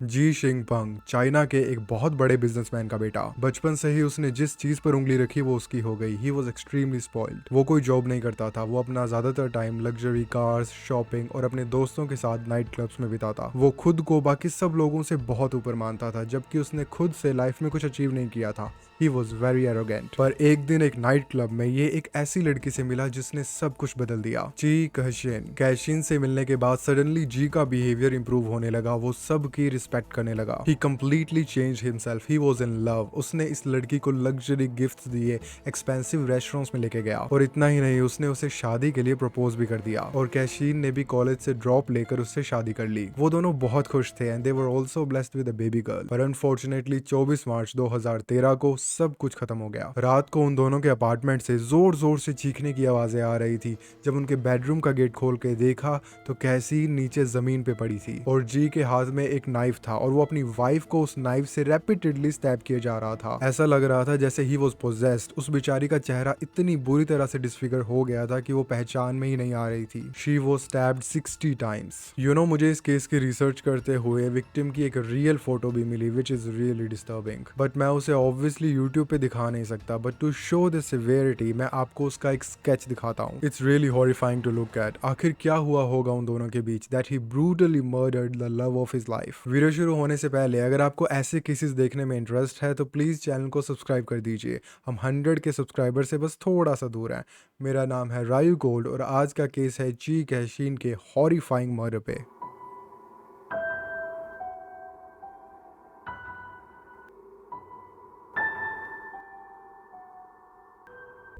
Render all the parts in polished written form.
जी शिंगपंग China के एक बहुत बड़े बिजनेसमैन का बेटा। बचपन से ही उसने जिस चीज पर उंगली रखी वो उसकी हो गई। He was extremely spoiled. वो कोई जॉब नहीं करता था। वो अपना ज्यादातर टाइम लग्जरी कार्स, शॉपिंग और अपने दोस्तों के साथ नाइट क्लब्स में बिताता। वो खुद को बाकी सब लोगों से बहुत ऊपर मानता था, जबकि उसने खुद से लाइफ में कुछ अचीव नहीं किया था। He was very arrogant। पर एक दिन एक नाइट क्लब में ये एक ऐसी लड़की से मिला जिसने सब कुछ बदल दिया। जी कैशिन। कैशिन से मिलने के बाद सडनली जी का बिहेवियर इंप्रूव होने लगा। वो सबकी रिस्पेक्ट करने लगा। He completely changed himself। He was in love। उसने इस लड़की को लग्जरी गिफ्ट्स दिए, एक्सपेंसिव रेस्टोरेंट्स में लेके गया, और इतना ही नहीं, उसने उसे शादी के लिए प्रपोज भी कर दिया। और कैशिन ने भी कॉलेज से ड्रॉप लेकर उससे शादी कर ली। वो दोनों बहुत खुश थे and they were also blessed with a baby girl. पर अनफॉर्चुनेटली 24 मार्च 2013 को सब कुछ खत्म हो गया। रात को उन दोनों के अपार्टमेंट से जोर जोर से चीखने की आवाजें आ रही थी। जब उनके बेडरूम का गेट खोल के देखा तो कैसी नीचे जमीन पे पड़ी थी और जी के हाथ में एक नाइफ था और वो अपनी वाइफ को उस नाइफ से रेपिटेडली स्टैब किया जा रहा था। ऐसा लग रहा था जैसे ही वाज पोजेस्ड। उस बेचारी का चेहरा इतनी बुरी तरह से डिसफिगर हो गया था कि वो पहचान में ही नहीं आ रही थी। She was stabbed 60 times. मुझे इस केस की रिसर्च करते हुए विक्टिम की एक रियल फोटो भी मिली which is really disturbing, but मैं उसे ऑब्वियसली यूट्यूब पे दिखा नहीं सकता। But to show the severity मैं आपको उसका एक स्केच दिखाता हूँ। It's really horrifying to look at. आखिर क्या हुआ होगा उन दोनों के बीच that he brutally murdered the love of his life. Video शुरू होने से पहले अगर आपको ऐसे केसेस देखने में इंटरेस्ट है तो प्लीज चैनल को सब्सक्राइब कर दीजिए। हम 100 के सब्सक्राइबर से बस थोड़ा सा दूर हैं। मेरा नाम है रायू गोल्ड और आज का केस है ची कैशिन के हॉरिफाइंग मर्डर पे।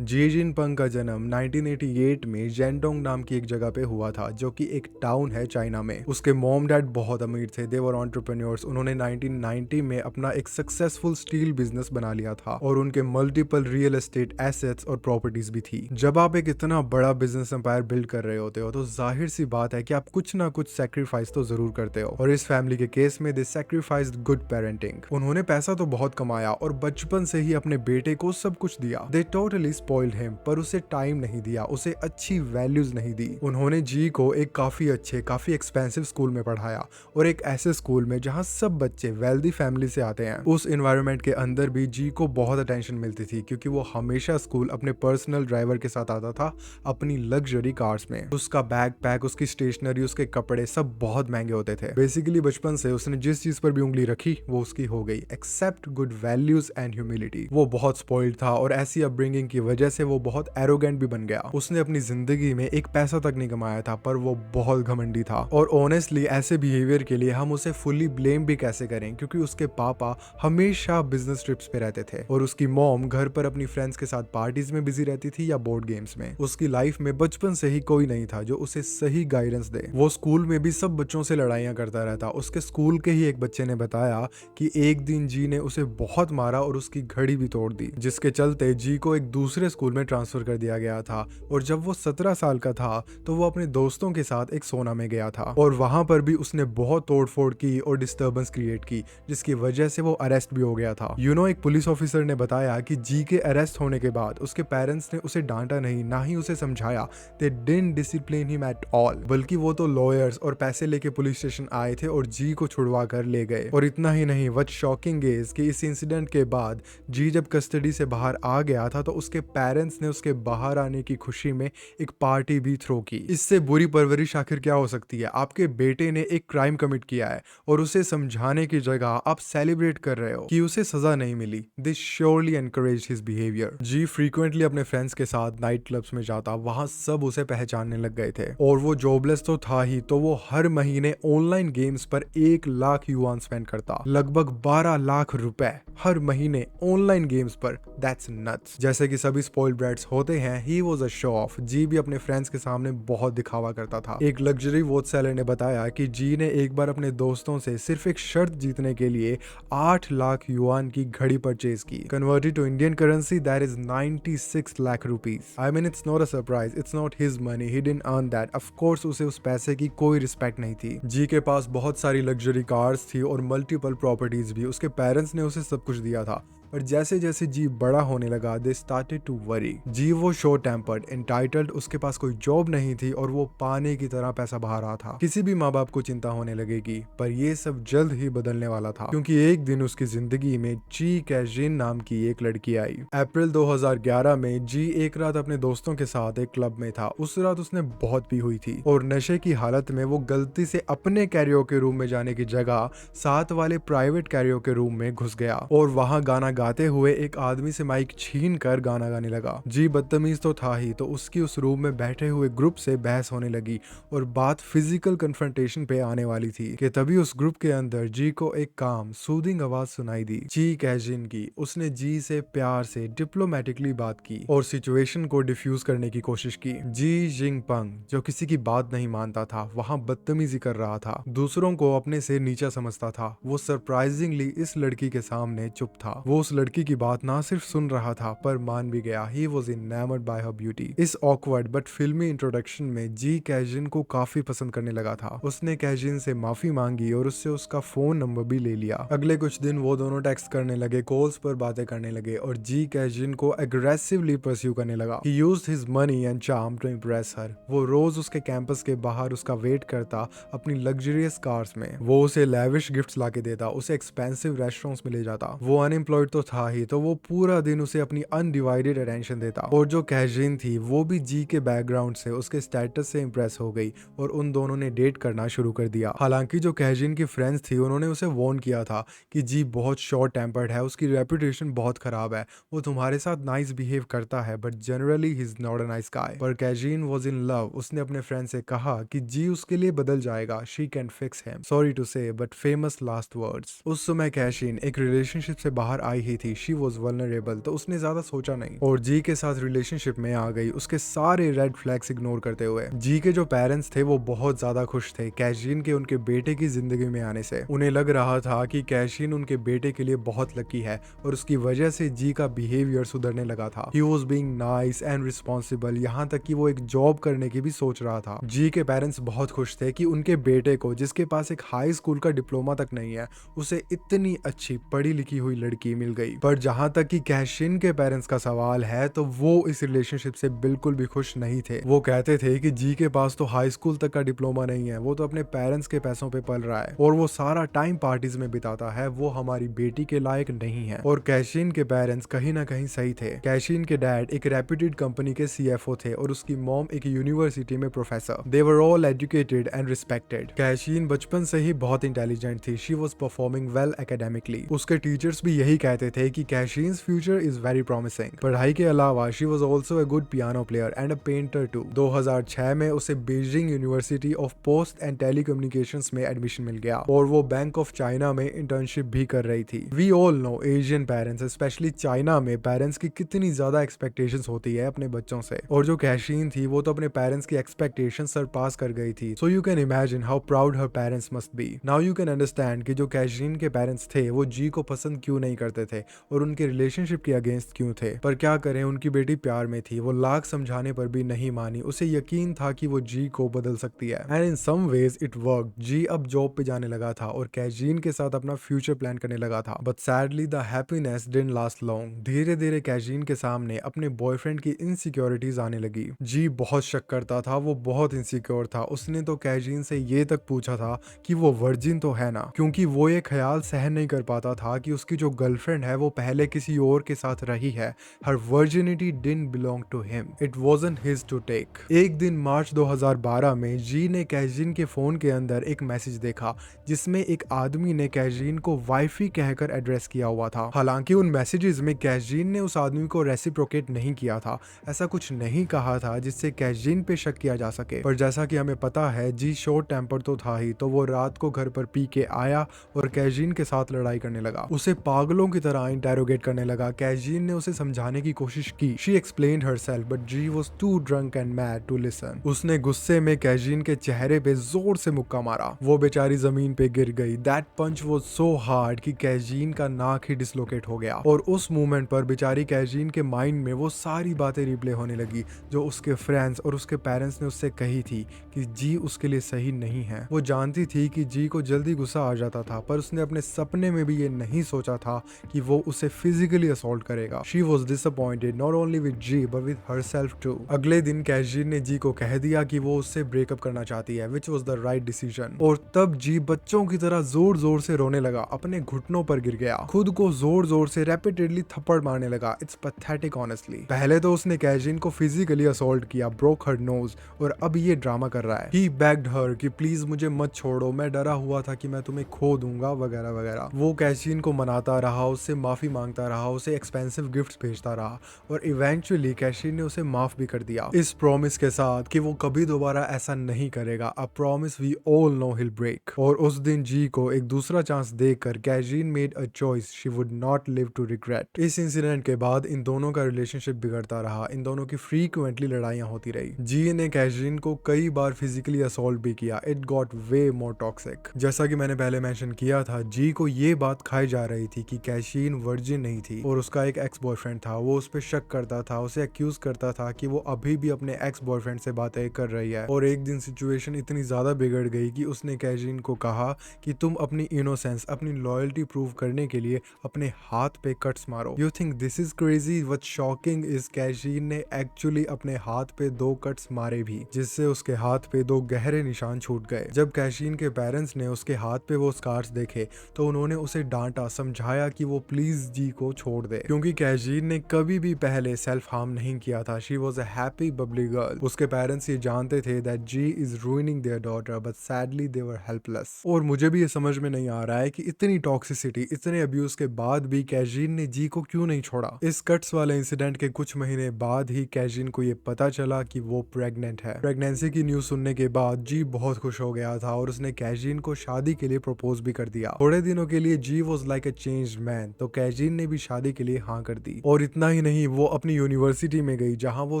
जी जिनपंग का जन्म 1988 में जेंडोंग नाम की एक जगह पे हुआ था, जो कि एक टाउन है चाइना में। उसके मॉम डैड बहुत अमीर थे। दे वर एंटरप्रेन्योर्स। उन्होंने 1990 में अपना एक सक्सेसफुल स्टील बिजनेस बना लिया था और उनके मल्टीपल रियल एस्टेट एसेट्स और प्रॉपर्टीज भी थी। जब आप एक इतना बड़ा बिजनेस एम्पायर बिल्ड कर रहे होते हो तो जाहिर सी बात है कि आप कुछ ना कुछ सेक्रीफाइस तो जरूर करते हो, और इस फैमिली के केस में दे सेक्रीफाइस्ड गुड पेरेंटिंग। उन्होंने पैसा तो बहुत कमाया और बचपन से ही अपने बेटे को सब कुछ दिया। दे टोटली स्पॉइल्ड हिम, पर उसे टाइम नहीं दिया, उसे अच्छी वैल्यूज नहीं दी। उन्होंने जी को एक काफी अच्छे, काफी एक्सपेंसिव स्कूल में पढ़ाया, और एक ऐसे स्कूल में जहां सब बच्चे वेल्दी फैमिली से आते हैं। उस एनवायरनमेंट के अंदर भी जी को बहुत अटेंशन मिलती थी, क्योंकि वो हमेशा स्कूल अपने पर्सनल ड्राइवर के साथ आता था, अपनी लग्जरी कार्स में। उसका बैग पैक, उसकी स्टेशनरी, उसके कपड़े सब बहुत महंगे होते थे। बेसिकली बचपन से उसने जिस चीज पर भी उंगली रखी वो उसकी हो गई, except good values and humility. वो बहुत स्पॉइल्ड था और ऐसी अपब्रिंगिंग की वजह से वो बहुत एरोगेंट भी बन गया। उसने अपनी जिंदगी में एक पैसा तक नहीं कमाया था, पर वो बहुत घमंडी था। और ऑनेस्टली ऐसे बिहेवियर के लिए हम उसे फुल्ली ब्लेम भी कैसे करें, क्योंकि उसके पापा हमेशा बिजनेस ट्रिप्स पे रहते थे और उसकी मॉम घर पर अपनी फ्रेंड्स के साथ पार्टीज में बिजी रहती थी या बोर्ड गेम्स में। उसकी लाइफ में बचपन से ही कोई नहीं था जो उसे सही गाइडेंस दे। वो स्कूल में भी सब बच्चों से लड़ाइयां करता रहता। उसके स्कूल के ही एक बच्चे ने बताया कि एक दिन जी ने उसे बहुत मारा और उसकी घड़ी भी तोड़ दी, जिसके चलते जी को एक दूसरे स्कूल में ट्रांसफर कर दिया गया था। और जब वो 17 साल का था तो वो अपने दोस्तों के साथ एक सोना में गया था, और वहां पर भी उसने बहुत तोड़फोड़ की और डिस्टर्बेंस क्रिएट की, जिसकी वजह से वो अरेस्ट भी हो गया था। एक पुलिस ऑफिसर ने बताया कि जी के अरेस्ट होने के बाद उसके पेरेंट्स ने उसे डांटा नहीं, ना ही उसे समझाया। They didn't discipline him at all, बल्कि वो तो लॉयर्स और पैसे लेके पुलिस स्टेशन आए थे और जी को छुड़वा कर ले गए। और इतना ही नहीं, व्हाट शॉकिंग इज कि इस इंसिडेंट के बाद जी जब कस्टडी से बाहर आ गया था तो उसके पेरेंट्स ने उसके बाहर आने की खुशी में एक पार्टी भी थ्रो की। इससे बुरी परवरिश आखिर क्या हो सकती है। आपके बेटे ने एक क्राइम कमिट किया है और उसे समझाने की जगह आप सेलिब्रेट कर रहे हो कि उसे सजा नहीं मिली। This surely encourage his behaviour. Ji frequently अपने फ्रेंड्स के साथ नाइट क्लब्स में जाता, वहां सब उसे पहचानने लग गए थे। और वो जॉबलेस तो था ही, तो वो हर महीने ऑनलाइन गेम्स पर 1 लाख युआन स्पेंड करता, लगभग 12 लाख रुपए हर महीने ऑनलाइन गेम्स पर। That's nuts. जैसे कि सभी स्पॉइल्ड ब्रैट्स होते हैं, he was a show off. Ji भी अपने फ्रेंड्स के सामने बहुत दिखावा करता था। एक लग्जरी वॉच सेलर ने बताया कि जी ने एक बार अपने दोस्तों से सिर्फ एक शर्त जीतने के लिए 8 लाख युआन की घड़ी परचेज की। Converted to Indian currency that is 96 lakh rupees. I mean it's not a surprise, it's not his money, he didn't earn that. Of course उसे उस पैसे की कोई रिस्पेक्ट नहीं थी। जी के पास बहुत सारी लग्जरी कार्स थी और मल्टीपल प्रॉपर्टीज भी। उसके पेरेंट्स ने उसे सब कुछ दिया था, और जैसे जैसे जी बड़ा होने लगा दे स्टार्टेड टू वरी। जी वो शॉर्ट टेम्पर्ड, एंटाइटल्ड, उसके पास कोई जॉब नहीं थी और वो पानी की तरह पैसा बहा रहा था। किसी भी माँ बाप को चिंता होने लगेगी, पर ये सब जल्द ही बदलने वाला था, क्योंकि एक दिन उसकी जिंदगी में जी कैजिन नाम की एक लड़की आई। अप्रैल 2011 में जी एक रात अपने दोस्तों के साथ एक क्लब में था। उस रात उसने बहुत पी हुई थी और नशे की हालत में वो गलती से अपने कैरियोके रूम में जाने की जगह साथ वाले प्राइवेट कैरियोके रूम में घुस गया और वहां गाना गाते हुए एक आदमी से माइक छीन कर गाना गाने लगा। जी बदतमीज तो था ही, तो उसकी उस रूम में बैठे हुए ग्रुप से बहस होने लगी और बात फिजिकल कन्फ्रंटेशन पे आने वाली थी कि तभी उस ग्रुप के अंदर जी को एक काम सूदिंग आवाज सुनाई दी। जी कैजिन की। उसने जी से प्यार से डिप्लोमेटिकली बात की और सिचुएशन को डिफ्यूज करने की कोशिश की। जी जिंगपंग, जो किसी की बात नहीं मानता था, वहां बदतमीजी कर रहा था, दूसरों को अपने से नीचा समझता था। वो सरप्राइजिंगली इस लड़की के सामने चुप था। वो उस लड़की की बात ना सिर्फ सुन रहा था पर मान भी गया। He was enamoured bye her beauty. इस ऑकवर्ड बट फिल्मी इंट्रोडक्शन में जी कैजिन को काफी पसंद करने लगा था। उसने कैजिन से माफी मांगी और उससे उसका फोन नंबर भी ले लिया। अगले कुछ दिन वो दोनों टेक्स्ट करने लगे, कॉल्स पर बातें करने लगे और जी कैजिन को एग्रेसिवली परस्यू करने लगा। He used his money and charm to impress her. वो रोज उसके कैंपस के बाहर उसका वेट करता अपनी लग्जरियस कार्स में। वो उसे लैविश गिफ्ट्स लाके देता, उसे एक्सपेंसिव रेस्टोरेंट्स में ले जाता। वो अनएम्प्लॉयड तो था ही, तो वो पूरा दिन उसे अपनी अनडिवाइडेड अटेंशन देता। और जो कैजिन थी वो भी जी के बैकग्राउंड से, उसके स्टेटस से इंप्रेस हो गई और उन दोनों ने डेट करना शुरू कर दिया। हालांकि जो कैजिन की फ्रेंड्स थी उन्होंने उसे वार्न किया था कि जी बहुत शॉर्ट टेम्पर्ड है, उसकी रेपुटेशन बहुत खराब है, वो तुम्हारे साथ नाइस बिहेव करता है but generally he is not a nice guy. पर कैजिन वाज इन लव। उसने अपने फ्रेंड से कहा कि जी उसके लिए बदल जाएगा, she can fix him. Sorry to say but famous last words. उस समय कैजिन एक रिलेशनशिप से बाहर आई ही थी। शी वाज वल्नरेबल, तो उसने ज्यादा सोचा नहीं और जी के साथ रिलेशनशिप में आ गई, उसके सारे रेड फ्लैग्स इग्नोर करते हुए। जी के जो पेरेंट्स थे वो बहुत ज्यादा खुश थे कैजिन के उनके बेटे की जिंदगी में आने से। उन्हें लग रहा था कि कैजिन उनके बेटे के लिए बहुत लकी है और उसकी वजह से जी का बिहेवियर सुधरने लगा था। He was being nice and responsible, यहाँ तक कि वो एक जॉब करने की भी सोच रहा था। जी के पेरेंट्स बहुत खुश थे कि उनके बेटे को, जिसके पास एक हाई स्कूल का डिप्लोमा तक नहीं है, उसे इतनी अच्छी पढ़ी लिखी हुई लड़की मिल गई। पर जहाँ तक कि कैशिन के पेरेंट्स का सवाल है तो वो इस रिलेशनशिप से बिल्कुल भी खुश नहीं थे। वो कहते थे कि जी के पास तो हाई स्कूल तक का डिप्लोमा नहीं है, वो तो अपने पेरेंट्स के पैसों पे पल रहा है और वो सारा टाइम पार्टीज में बिताता है, वो हमारी बेटी के लायक नहीं है। और कैशिन के पेरेंट्स कहीं ना कहीं सही थे। कैशिन के डैड एक रेप्यूटेड कंपनी के सीएफओ थे और उसकी मॉम एक यूनिवर्सिटी में professor. They were all educated and respected. Kaixin बचपन से ही बहुत इंटेलिजेंट थी। She was performing well academically. उसके टीचर्स भी यही कहते थे कि Kaixin's future is very promising. पढ़ाई के अलावा she was also a good piano player and a painter too. 2006 में उसे Beijing University of Post and Telecommunications में एडमिशन मिल गया और वो बैंक ऑफ चाइना में इंटर्नशिप भी कर रही थी। We all know Asian parents, specially China में पेरेंट्स की कितनी ज्यादा एक्सपेक्टेशंस होती है अपने बच्चों से, और जो कैशिन थी वो तो अपने पेरेंट्स की एक्सपेक्टेशंस सरपास कर गई थी। So you can imagine how proud her parents must be. Now you can understand कि जो कैशिन के पेरेंट्स थे वो जी को पसंद क्यों नहीं करते थे और उनके रिलेशनशिप के अगेंस्ट क्यों थे। पर क्या करें, उनकी बेटी प्यार में थी। वो लाख समझाने पर भी नहीं मानी। उसे यकीन था कि वो जी को बदल सकती है and in some ways it worked. Ji अब जॉब पे जाने लगा था और कैजिन के साथ अपना फ्यूचर प्लान करने लगा था। But sadly the happiness didn't last long. धीरे धीरे कैजिन के सामने अपने बॉयफ्रेंड की इनसिक्योरिटीज आने लगी। जी बहुत शक करता था, वो बहुत इनसिक्योर था। उसने तो कैजिन से ये तक पूछा था कि वो वर्जिन तो है ना, क्योंकि वो ये ख्याल सहन नहीं कर पाता था कि उसकी जो गर्लफ्रेंड है वो पहले किसी और के साथ रही है। Her virginity didn't belong to him, it wasn't his to take. एक दिन मार्च 2012 में जी ने कैजिन के फोन के अंदर एक मैसेज देखा जिसमें एक आदमी ने कैजिन को वाइफी कहकर एड्रेस किया हुआ था। हालांकि उन मैसेजेस में कैजिन ने उस आदमी को रेसिप्रोकेट नहीं किया था, ऐसा कुछ नहीं कहा था जिससे कैजिन पे शक किया जा सके। पर जैसा कि हमें पता है जी शॉर्ट टेम्पर तो था ही, तो वो रात को घर पर पी के आया और कैजिन के साथ लड़ाई करने लगा। उसे पागलों की तरह इंटेरोगेट करने लगा। कैजिन ने उसे समझाने की कोशिश की। She explained herself but Ji was too drunk and mad to listen. उसने गुस्से में कैजिन के चेहरे पे जोर से मुक्का मारा। वो बेचारी जमीन पे गिर गई। That punch was so hard कि कैजिन का नाक ही डिसलोकेट हो गया और उस मोमेंट पर बेचारी कैजिन के माइंड में वो सारी बातें रिप्ले होने लगी जो उसके फ्रेंड्स और उसके पेरेंट्स ने उससे कही थी कि जी उसके लिए सही नहीं है। वो जानती थी कि जी को जल्दी गुस्सा आ जाता था, पर उसने अपने सपने में भी ये नहीं सोचा था कि कि वो उसे फिजिकली असॉल्ट करेगा। She was disappointed not only with Ji but with herself too. अगले दिन कैजीन ने जी को कह दिया कि वो उससे ब्रेकअप करना चाहती है, which was the right decision. और तब जी बच्चों की तरह जोर जोर से रोने लगा, अपने घुटनों पर गिर गया, खुद को जोर जोर से रेपिटेडली थप्पड़ मारने लगा। It's pathetic honestly. पहले तो उसने कैजिन को फिजिकली असॉल्ट किया, ब्रोक हर नोज, और अब ये ड्रामा कर रहा है। ही बेग्ड हर कि प्लीज मुझे मत छोड़ो, मैं डरा हुआ था कि मैं तुम्हें खो दूंगा वगैरह वगैरह। वो कैजिन को मनाता रहा, उससे माफी मांगता रहा, उसे एक्सपेंसिव गिफ्ट्स भेजता रहा, और इवेंचुअली कैशिन ने उसे माफ भी कर दिया, इस प्रॉमिस के साथ कि वो कभी दोबारा ऐसा नहीं करेगा। A promise we all know he'll break. और उस दिन जी को एक दूसरा चांस देकर Kaixin made a choice she would not live to regret. इस इंसिडेंट के बाद इन दोनों का रिलेशनशिप बिगड़ता रहा, इन दोनों की फ्रीक्वेंटली लड़ाइयां होती रही। जी ने कैजिन को कई बार फिजिकली असॉल्ट भी किया। It got way more toxic. जैसा कि मैंने पहले मेंशन किया था, जी को ये बात खाई जा रही थी कि कैशिन वर्जिन नहीं थी और उसका एक एक्स बॉयफ्रेंड था। वो उस पर शक करता था, उसे एक्यूज करता था कि वो अभी भी अपने एक्स बॉयफ्रेंड से बातें कर रही है। और एक दिन सिचुएशन इतनी ज्यादा बिगड़ गई कि उसने कैजिन को कहा कि तुम अपनी इनोसेंस, अपनी लॉयल्टी प्रूव करने के लिए अपने हाथ पे कट्स मारो। You think this is crazy? What shocking is Kaixin ने एक्चुअली अपने हाथ पे 2 कट्स मारे भी, जिससे उसके हाथ पे 2 गहरे निशान छूट गए। जब कैशिन के पेरेंट्स ने उसके हाथ पे वो स्कार्स देखे तो उन्होंने उसे डांटा, समझाया कि वो प्लीज जी को छोड़ दे, क्योंकि कैजिन ने कभी भी पहले सेल्फ हार्म नहीं किया था। She was a happy bubbly girl. उसके पेरेंट्स ये जानते थे that Ji is ruining their daughter but sadly they were helpless. और मुझे भी ये समझ में नहीं आ रहा है कि इतनी टॉक्सिसिटी, इतने अब्यूज के बाद भी कैजिन ने जी को क्यों नहीं छोड़ा। इस कट्स वाले इंसिडेंट के कुछ महीने बाद ही कैजिन को ये पता चला कि वो प्रेग्नेंट है। प्रेगनेंसी की न्यूज सुनने के बाद जी बहुत खुश हो गया था और उसने कैजिन को शादी के लिए प्रपोज भी कर दिया। थोड़े दिनों के लिए Ji was like a changed man, तो कैजिन ने भी शादी के लिए हाँ कर दी। और इतना ही नहीं, वो अपनी यूनिवर्सिटी में गई जहां वो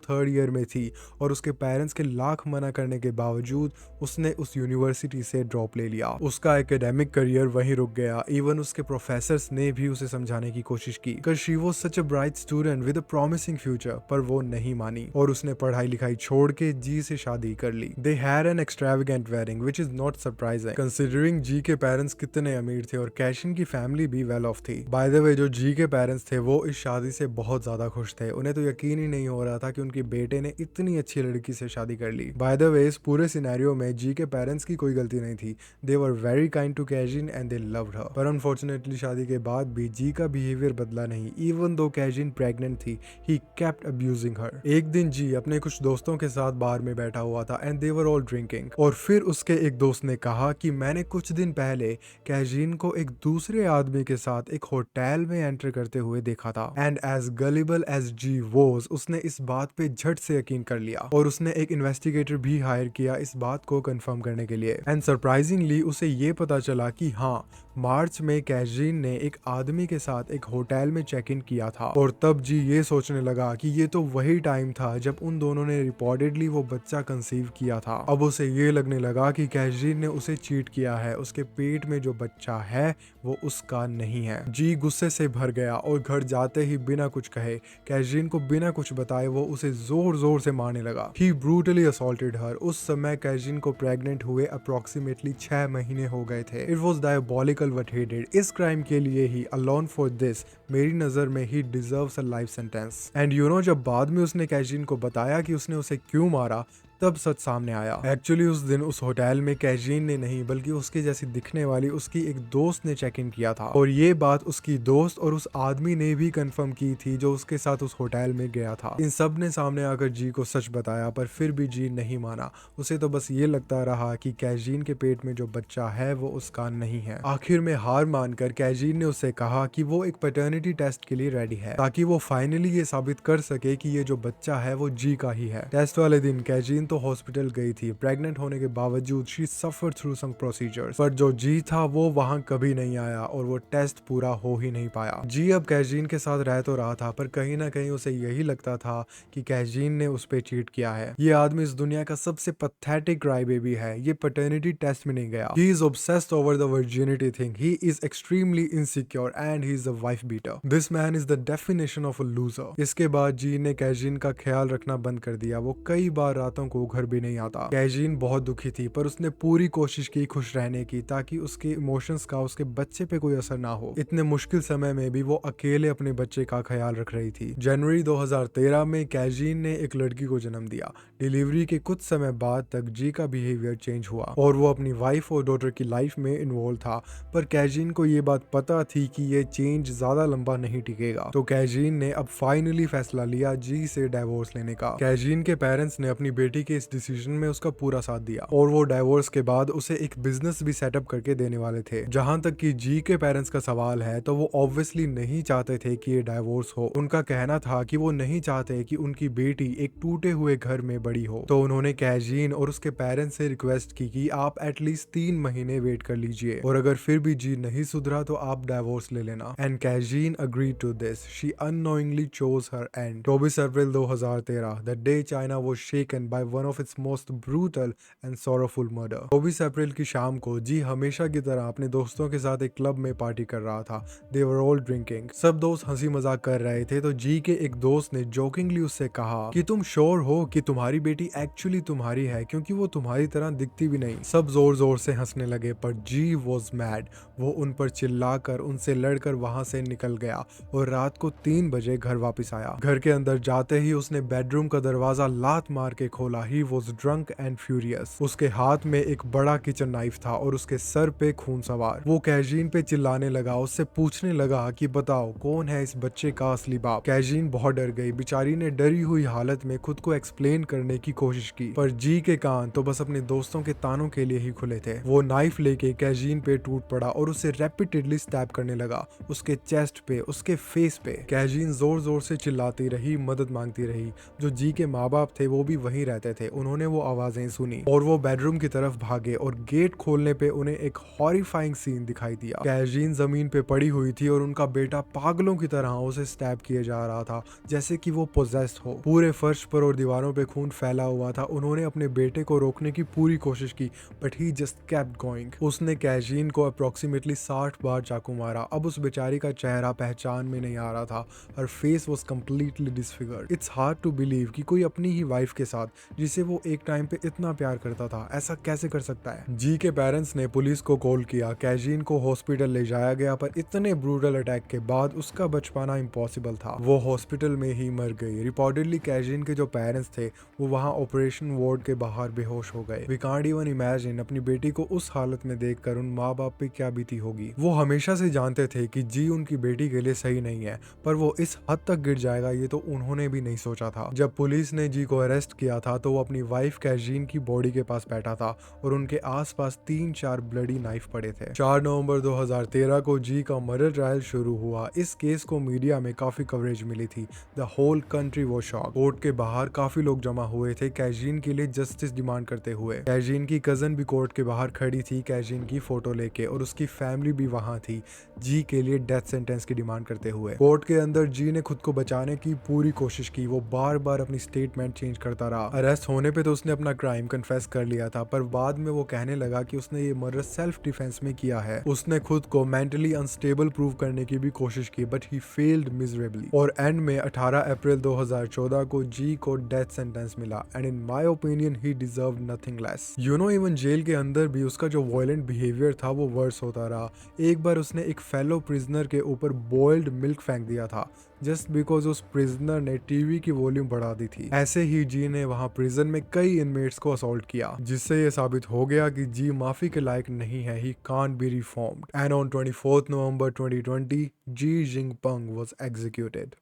3rd ईयर में थी, और उसके पेरेंट्स के लाख मना करने के बावजूद उसने उस यूनिवर्सिटी से ड्रॉप ले लिया। उसका एकेडमिक करियर वहीं रुक गया। इवन उसके प्रोफेसर्स ने भी उसे समझाने की कोशिश की, because she was such a bright student with a promising future, पर वो नहीं मानी और उसने पढ़ाई लिखाई छोड़ के जी से शादी कर ली। They had an extravagant wedding which is not surprising considering Ji के पेरेंट्स कितने अमीर थे और कैशिन की फैमिली भी वेल ऑफ थी। बाय द वे, जो जी के पेरेंट्स थे वो इस शादी से बहुत ज्यादा खुश थे। उन्हें तो यकीन ही नहीं हो रहा था कि उनके बेटे ने इतनी अच्छी लड़की से शादी कर ली। बाय द वे, इस पूरे सिनेरियो में जी के पेरेंट्स की कोई गलती नहीं थी। They were very kind to Kaixin and they loved her. पर अनफॉर्चुनेटली शादी के बाद भी जी का बिहेवियर बदला नहीं। इवन दो कैजिन प्रेग्नेंट थी, ही केप्ट अब्यूजिंग हर। एक दिन जी अपने कुछ दोस्तों के साथ बार में बैठा हुआ था and they were all drinking, और फिर उसके एक दोस्त ने कहा कि मैंने कुछ दिन पहले कैजिन को एक दूसरे आदमी के साथ एक होटल में एंटर करते हुए देखा था। And as gullible as Ji was, उसने इस बात पे झट से यकीन कर लिया और उसने एक इन्वेस्टिगेटर भी हायर किया इस बात को कंफर्म करने के लिए। एंड सरप्राइजिंगली उसे ये पता चला कि हाँ, मार्च में कैजिन ने एक आदमी के साथ एक होटल में चेक इन किया था। और तब जी ये सोचने लगा कि ये तो वही टाइम था जब उन दोनों ने रिपोर्टेडली वो बच्चा कंसीव किया था। अब उसे ये लगने लगा कि कैजिन ने उसे चीट किया है, उसके पेट में जो बच्चा है वो उसका नहीं है। जी गुस्से से भर गया और घर जाते ही बिना कुछ कहे, कैजिन को बिना कुछ बताए वो उसे जोर जोर से मारने लगा। ही ब्रूटली असॉल्टेड हर। उस समय कैजिन को प्रेग्नेंट हुए अप्रोक्सीमेटली 6 महीने हो गए थे। It was diabolical what he did। इस क्राइम के लिए ही alone for this, मेरी नजर में ही deserves a life sentence। And you know, जब बाद में उसने कैजिन को बताया कि उसने उसे क्यों मारा, तब सच सामने आया। एक्चुअली उस दिन उस होटल में कैजिन ने नहीं बल्कि उसके जैसी दिखने वाली उसकी एक दोस्त ने चेक इन किया था, और ये बात उसकी दोस्त और उस आदमी ने भी कंफर्म की थी जो उसके साथ उस होटल में गया था। इन सब ने सामने आकर जी को सच बताया, पर फिर भी जी नहीं माना। उसे तो बस ये लगता रहा कि कैजिन के पेट में जो बच्चा है वो उसका नहीं है। आखिर में हार मानकर कैजिन ने उससे कहा कि वो एक पैटर्निटी टेस्ट के लिए रेडी है, ताकि वो फाइनली ये साबित कर सके कि ये जो बच्चा है वो जी का ही है। टेस्ट वाले दिन कैजिन तो हॉस्पिटल गई थी। प्रेग्नेंट होने के बावजूद she suffer through some procedures, पर जो जी था वो वहां कभी नहीं आया और वो टेस्ट पूरा हो ही नहीं पाया। जी अब कैजिन के साथ रह तो रहा था, पर कहीं ना कहीं उसे यही लगता था कि कैजिन ने उस पे चीट किया है। ये आदमी इस दुनिया का सबसे पैथेटिक क्राई बेबी है। ये पैटर्निटी टेस्ट में नहीं गया। He is obsessed over the virginity thing. He is extremely insecure and he is a wife beater. This man is the definition of a loser. इसके बाद जी ने कैजिन का ख्याल रखना बंद कर दिया। वो कई बार रातों को घर भी नहीं आता। कैजीन बहुत दुखी थी पर उसने पूरी कोशिश की खुश रहने की ताकि उसके इमोशंस का उसके बच्चे पे कोई असर ना हो। इतने मुश्किल समय में भी वो अकेले अपने बच्चे का ख्याल रख रही थी। जनवरी 2013 में कैजीन ने एक लड़की को जन्म दिया। डिलीवरी के कुछ समय बाद तक जी का बिहेवियर चेंज हुआ और वो अपनी वाइफ और डॉटर की लाइफ में इन्वॉल्व था, पर कैजीन को ये बात पता थी कि ये चेंज ज्यादा लंबा नहीं टिकेगा। तो कैजीन ने अब फाइनली फैसला लिया जी से डाइवोर्स लेने का। कैजीन के पेरेंट्स ने अपनी बेटी के इस डिसीजन में उसका पूरा साथ दिया और वो डाइवोर्स के बाद उसे एक बिजनेस भी सेटअप करके देने वाले थे। जहां तक कि जी के पेरेंट्स का सवाल है तो वो ऑब्वियसली नहीं चाहते थे कि ये डाइवोर्स हो। उनका कहना था कि वो नहीं चाहते कि उनकी बेटी एक टूटे हुए घर में बड़ी हो। तो उन्होंने कैजीन और उसके पेरेंट्स से रिक्वेस्ट की कि आप एटलीस्ट 3 महीने वेट कर लीजिए और अगर फिर भी जी नहीं सुधरा तो आप डाइवोर्स ले लेना। And Kaixin agreed to this. She unknowingly chose her end. 24 April 2013, the day China was shaken by one of its most brutal and sorrowful murder. 24 April की शाम को जी हमेशा की तरह अपने दोस्तों के साथ एक क्लब में पार्टी कर रहा था। दे वर ऑल ड्रिंकिंग। सब दोस्त हंसी मजाक कर रहे थे तो जी के एक दोस्त ने जोकिंगली उससे कहा कि तुम श्योर हो कि तुम्हारी बेटी एक्चुअली तुम्हारी है, क्योंकि वो तुम्हारी तरह दिखती भी नहीं। सब जोर जोर से हंसने लगे पर जी वॉज मैड। वो उन पर चिल्लाकर उनसे लड़कर वहां से निकल गया और रात को 3 बजे घर वापस आया। घर के अंदर जाते ही उसने बेडरूम का दरवाजा लात मार के खोला। He was drunk and furious. उसके हाथ में एक बड़ा किचन नाइफ था और उसके सर पे खून सवार। वो कैजीन पे चिल्लाने लगा, उससे पूछने लगा कि बताओ कौन है इस बच्चे का असली बाप। कैजीन बहुत डर गई। बेचारी ने डरी हुई हालत में खुद को एक्सप्लेन करने की कोशिश की पर जी के कान तो बस अपने दोस्तों के तानों के लिए ही खुले थे। वो नाइफ लेके कैजीन पे टूट पड़ा और उसे रेपिटेडली स्टैब करने लगा, उसके चेस्ट पे, उसके फेस पे। कैजीन जोर जोर से चिल्लाती रही, मदद मांगती रही। जो जी के माँ बाप थे वो भी वहीं रहते थे। उन्होंने वो आवाजें सुनी और वो बेडरूम की तरफ भागे और गेट खोलने पे उन्हें एक हॉरिफाइंग सीन दिखाई दिया। कैजीन जमीन पे पड़ी हुई थी और उनका बेटा पागलों की तरह उसे स्टैब किए जा रहा था जैसे कि वो पोजेस्ड हो। पूरे फर्श पर और दीवारों पे खून फैला हुआ था। उन्होंने अपने बेटे को रोकने की पूरी कोशिश की but he just kept going. उसने कैजीन को अप्रोक्सीमेटली 60 बार चाकू मारा। अब उस बेचारी का चेहरा पहचान में नहीं आ रहा था। Her face was completely disfigured. It's hard to believe कि कोई अपनी ही वाइफ के साथ जिसे वो एक टाइम पे इतना प्यार करता था ऐसा कैसे कर सकता है। जी के पेरेंट्स ने पुलिस को कॉल किया। कैजीन को हॉस्पिटल ले जाया गया पर इतने ब्रूटल अटैक के बाद उसका बच पाना इम्पॉसिबल था। वो हॉस्पिटल में ही मर गई। रिपोर्टेडली कैजीन के जो पेरेंट्स थे वो वहाँ ऑपरेशन वार्ड के बाहर बेहोश हो गए। वी कांट इवन इमेजिन अपनी बेटी को उस हालत में देखकर उन माँ बाप पे क्या बीती होगी। वो हमेशा से जानते थे कि जी उनकी बेटी के लिए सही नहीं है पर वो इस हद तक गिर जाएगा ये तो उन्होंने भी नहीं सोचा था। जब पुलिस ने जी को अरेस्ट किया था तो वो अपनी वाइफ कैजीन की बॉडी के पास बैठा था और उनके आसपास 3-4 ब्लडी नाइफ पड़े थे। 4 नवंबर 2013 को जी का मर्डर ट्रायल शुरू हुआ। इस केस को मीडिया में काफी कवरेज मिली थी। द होल कंट्री वो शॉक। कोर्ट के बाहर काफी लोग जमा हुए थे कैजीन के लिए जस्टिस डिमांड करते हुए। कैजीन की कजन भी कोर्ट के बाहर खड़ी थी कैजीन की फोटो लेके और उसकी फैमिली भी वहां थी जी के लिए डेथ सेंटेंस की डिमांड करते हुए। कोर्ट के अंदर जी ने खुद को बचाने की पूरी कोशिश की। वो बार बार अपनी स्टेटमेंट चेंज करता रहा। अरेस्ट होने पे तो उसने अपना क्राइम कन्फेस कर लिया था पर बाद में वो कहने लगा कि उसने ये मर्डर सेल्फ डिफेंस में किया है। उसने खुद को मेंटली अनस्टेबल प्रूव करने की भी कोशिश की बट ही फेल्ड मिजरेबली और एंड में 18 अप्रैल 2014 को जी को डेथ सेंटेंस मिला and in my opinion he deserved nothing less. You know even jail के अंदर भी उसका जो वायलेंट बिहेवियर था वो वर्स होता रहा। एक बार उसने एक फेलो प्रिजनर के ऊपर बॉइल्ड मिल्क फेंक दिया था जस्ट बिकॉज उस प्रिजनर ने टीवी की वॉल्यूम बढ़ा दी थी। ऐसे ही जी ने वहां प्रिजन में कई इनमेट्स को असॉल्ट किया जिससे ये साबित हो गया कि जी माफी के लायक नहीं है। He can't be reformed and on 24 November 2020 Ji Jingpeng was executed.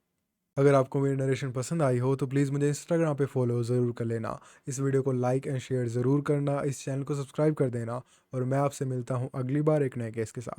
अगर आपको मेरी नरेशन पसंद आई हो तो प्लीज़ मुझे इंस्टाग्राम पे फॉलो ज़रूर कर लेना। इस वीडियो को लाइक एंड शेयर ज़रूर करना। इस चैनल को सब्सक्राइब कर देना और मैं आपसे मिलता हूँ अगली बार एक नए केस के साथ।